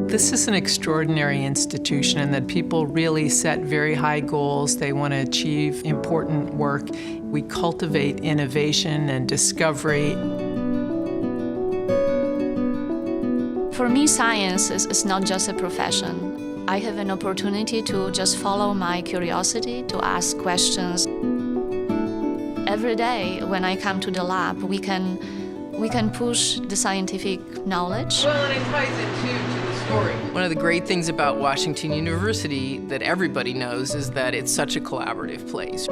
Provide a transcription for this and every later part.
This is an extraordinary institution in that people really set very high goals. They want to achieve important work. We cultivate innovation and discovery. For me, science is not just a profession. I have an opportunity to just follow my curiosity, to ask questions. Every day when I come to the lab, we can push the scientific knowledge. Well, and it ties it too to the story. One of the great things about Washington University that everybody knows is that it's such a collaborative place.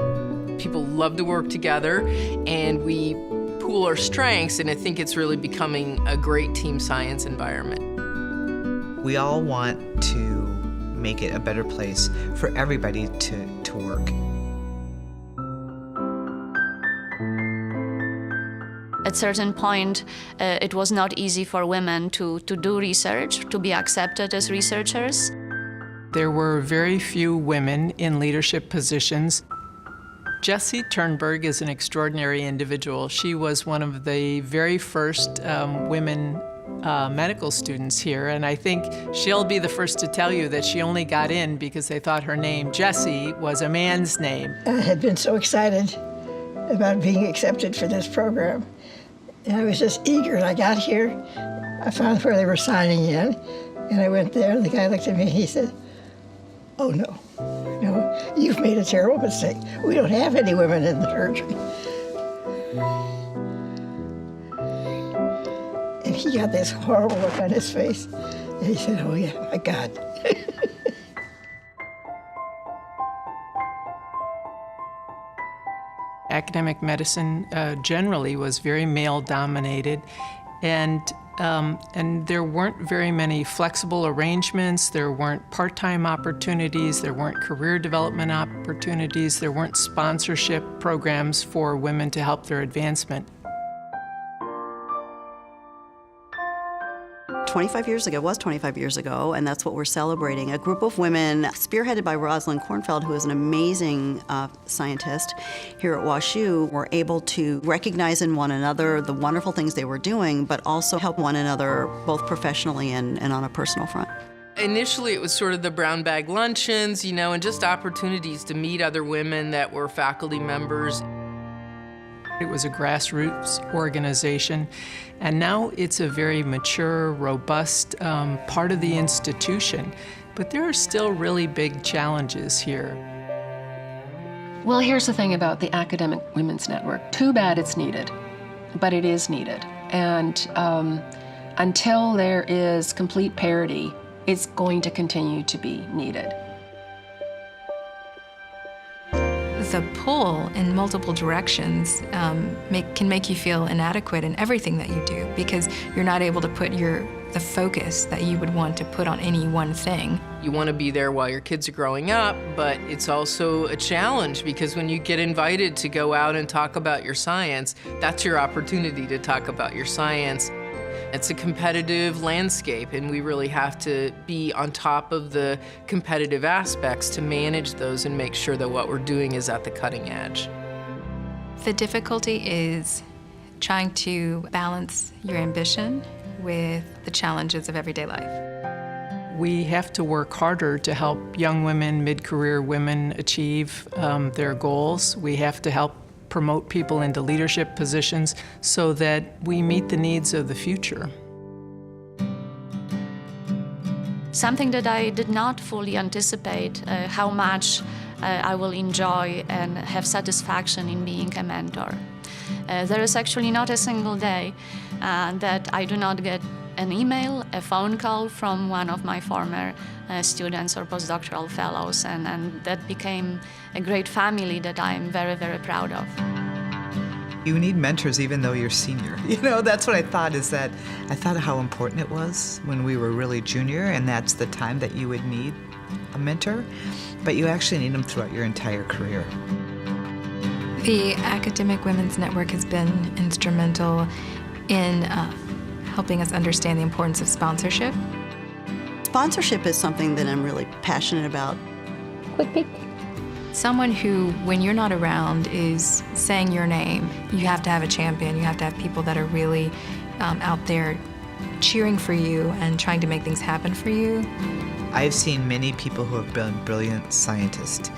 People love to work together, and we pool our strengths, and I think it's really becoming a great team science environment. We all want to make it a better place for everybody to work. At a certain point, it was not easy for women to do research, to be accepted as researchers. There were very few women in leadership positions. Jessie Turnberg is an extraordinary individual. She was one of the very first women medical students here, and I think she'll be the first to tell you that she only got in because they thought her name, Jessie, was a man's name. I had been so excited about being accepted for this program. And I was just eager. And I got here, I found where they were signing in, and I went there, and the guy looked at me, and he said, "Oh, no, you've made a terrible mistake. We don't have any women in the surgery." And he got this horrible look on his face, and he said, "Oh, yeah, my God." Academic medicine generally was very male-dominated, and there weren't very many flexible arrangements. There weren't part-time opportunities. There weren't career development opportunities. There weren't sponsorship programs for women to help their advancement. 25 years ago, and that's what we're celebrating. A group of women, spearheaded by Rosalind Kornfeld, who is an amazing scientist here at WashU, were able to recognize in one another the wonderful things they were doing, but also help one another both professionally and on a personal front. Initially, it was sort of the brown bag luncheons, and just opportunities to meet other women that were faculty members. It was a grassroots organization, and now it's a very mature, robust part of the institution. But there are still really big challenges here. Well, here's the thing about the Academic Women's Network. Too bad it's needed, but it is needed. And until there is complete parity, it's going to continue to be needed. The pull in multiple directions can make you feel inadequate in everything that you do, because you're not able to put the focus that you would want to put on any one thing. You want to be there while your kids are growing up, but it's also a challenge, because when you get invited to go out and talk about your science, that's your opportunity to talk about your science. It's a competitive landscape, and we really have to be on top of the competitive aspects to manage those and make sure that what we're doing is at the cutting edge. The difficulty is trying to balance your ambition with the challenges of everyday life. We have to work harder to help young women, mid-career women achieve their goals. We have to help promote people into leadership positions so that we meet the needs of the future. Something that I did not fully anticipate, how much I will enjoy and have satisfaction in being a mentor. There is actually not a single day that I do not get an email, a phone call from one of my former students or postdoctoral fellows, and that became a great family that I'm very, very proud of. You need mentors even though you're senior. That's what I thought, is that I thought of how important it was when we were really junior, and that's the time that you would need a mentor, but you actually need them throughout your entire career. The Academic Women's Network has been instrumental in helping us understand the importance of sponsorship. Sponsorship is something that I'm really passionate about. Quick peek. Someone who, when you're not around, is saying your name. You have to have a champion. You have to have people that are really out there cheering for you and trying to make things happen for you. I've seen many people who have been brilliant scientists,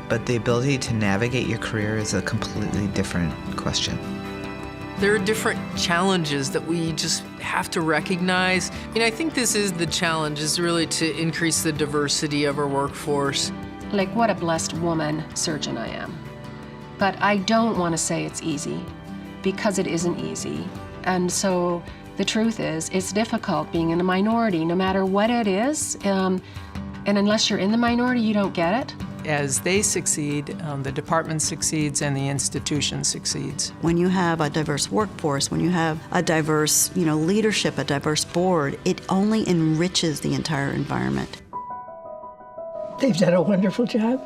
but the ability to navigate your career is a completely different question. There are different challenges that we just have to recognize. I think this is the challenge, is really to increase the diversity of our workforce. Like, what a blessed woman surgeon I am. But I don't want to say it's easy, because it isn't easy. And so the truth is, it's difficult being in a minority, no matter what it is. And unless you're in the minority, you don't get it. As they succeed, the department succeeds and the institution succeeds. When you have a diverse workforce, when you have a diverse, leadership, a diverse board, it only enriches the entire environment. They've done a wonderful job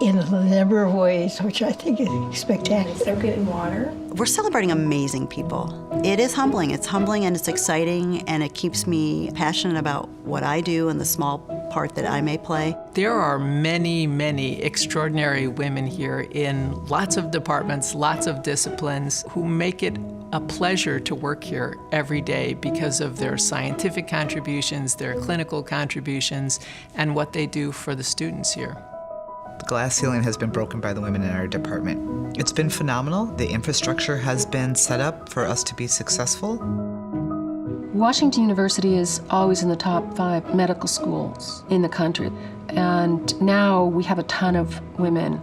in a number of ways, which I think is spectacular. They're good in water. We're celebrating amazing people. It is humbling. It's humbling and it's exciting, and it keeps me passionate about what I do and the small part that I may play. There are many, many extraordinary women here in lots of departments, lots of disciplines, who make it a pleasure to work here every day because of their scientific contributions, their clinical contributions, and what they do for the students here. The glass ceiling has been broken by the women in our department. It's been phenomenal. The infrastructure has been set up for us to be successful. Washington University is always in the top 5 medical schools in the country. And now we have a ton of women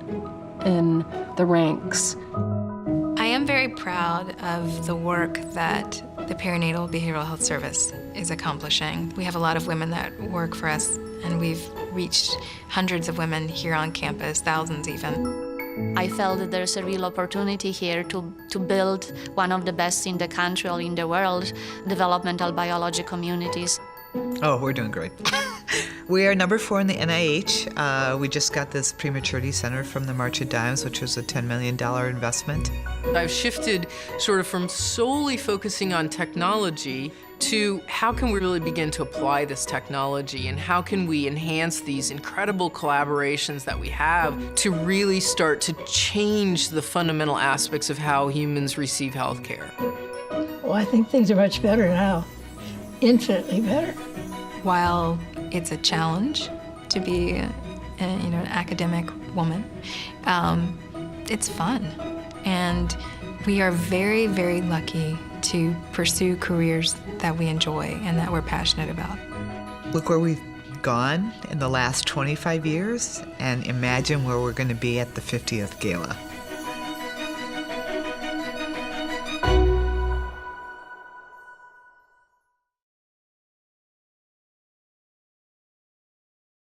in the ranks. I am very proud of the work that the Perinatal Behavioral Health Service is accomplishing. We have a lot of women that work for us, and we've reached hundreds of women here on campus, thousands even. I felt that there's a real opportunity here to build one of the best in the country or in the world developmental biology communities. Oh, we're doing great. We are number 4 in the NIH. We just got this prematurity center from the March of Dimes, which was a $10 million investment. I've shifted sort of from solely focusing on technology to how can we really begin to apply this technology, and how can we enhance these incredible collaborations that we have to really start to change the fundamental aspects of how humans receive health care. Well, I think things are much better now, infinitely better. While it's a challenge to be an academic woman, it's fun. And we are very, very lucky to pursue careers that we enjoy and that we're passionate about. Look where we've gone in the last 25 years, and imagine where we're going to be at the 50th gala.